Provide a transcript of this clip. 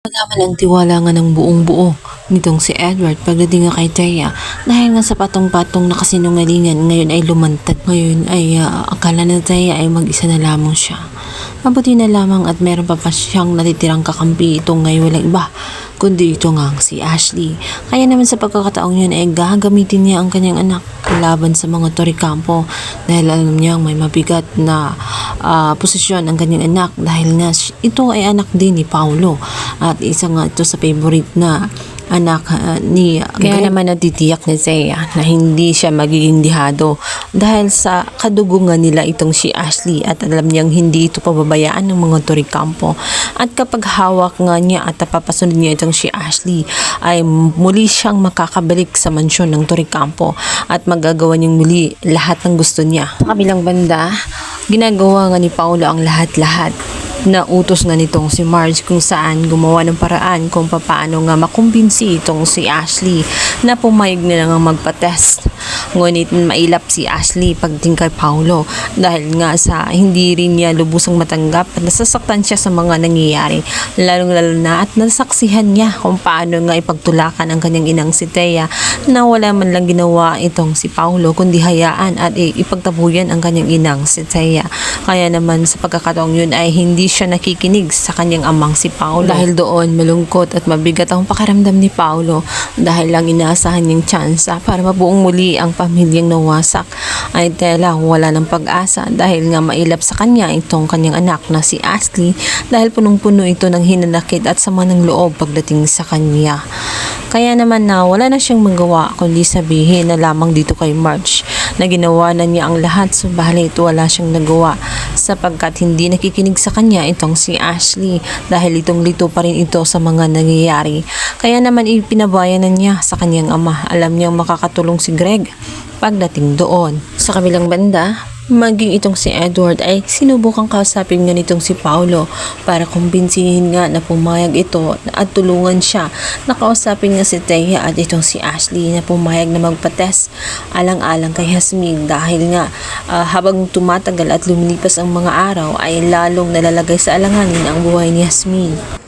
Malaman ang tiwala nga ng buong buo nitong si Edward pagdating nga kay Thea dahil nga sa patong-patong na kasinungalingan ngayon ay lumantad. Ngayon ay akala na Thea ay mag-isa na lamang siya. Mabuti na lamang at meron pa siyang natitirang kakampi, itong ngayon walang iba kundi ito nga si Ashley. Kaya naman sa pagkakataong yun ay gagamitin niya ang kanyang anak laban sa mga Toricampo dahil alam niya may mabigat na posisyon ang kanyang anak dahil nga ito ay anak din ni Paulo at isa nga ito sa favorite na anak ni kaya naman natitiyak ni Thea na hindi siya magiging dihado dahil sa kadugungan nila itong si Ashley at alam niyang hindi ito pababayaan ng mga Toricampo at kapag hawak nga niya at napapasunod niya itong si Ashley ay muli siyang makakabalik sa mansyon ng Toricampo at magagawa niyang muli lahat ng gusto niya. Sa kabilang banda, ginagawa nga ni Paulo ang lahat-lahat na utos nga nitong si Marge kung saan gumawa ng paraan kung paano nga makumbinsi itong si Ashley na pumayag na lang magpa-test. Ngunit mailap si Ashley pagdating kay Paulo dahil nga sa hindi rin niya lubusang matanggap at nasasaktan siya sa mga nangyayari lalong-lalo na at nasaksihan niya kung paano nga ipagtulakan ang kanyang inang si Thea na wala man lang ginawa itong si Paulo kundi hayaan at ipagtabuyan ang kanyang inang si Thea. Kaya naman sa pagkakataong yun ay hindi siya nakikinig sa kanyang amang si Paulo dahil doon malungkot at mabigat ang pakiramdam ni Paulo dahil lang inaasahan niyang tsansa para mabuong muli ang pamilyang nawasak ay tela wala ng pag-asa dahil nga mailap sa kanya itong kanyang anak na si Ashley dahil punong-puno ito ng hinanakit at sama ng loob pagdating sa kanya. Kaya naman na wala na siyang magawa kundi sabihin na lamang dito kay Marge na ginawa na niya ang lahat subalit wala siyang nagawa sapagkat hindi nakikinig sa kanya itong si Ashley dahil litong-lito pa rin ito sa mga nangyayari. Kaya naman ipinabayan na niya sa kanyang ama. Alam niyang makakatulong si Greg pagdating doon. Sa kabilang banda, maging itong si Edward ay sinubukang kausapin nga nitong si Paulo para kumbinsihin nga na pumayag ito at tulungan siya. Nakausapin nga si Thea at itong si Ashley na pumayag na magpa-test alang-alang kay Jasmine dahil nga habang tumatagal at lumilipas ang mga araw ay lalong nalalagay sa alanganin ang buhay ni Jasmine.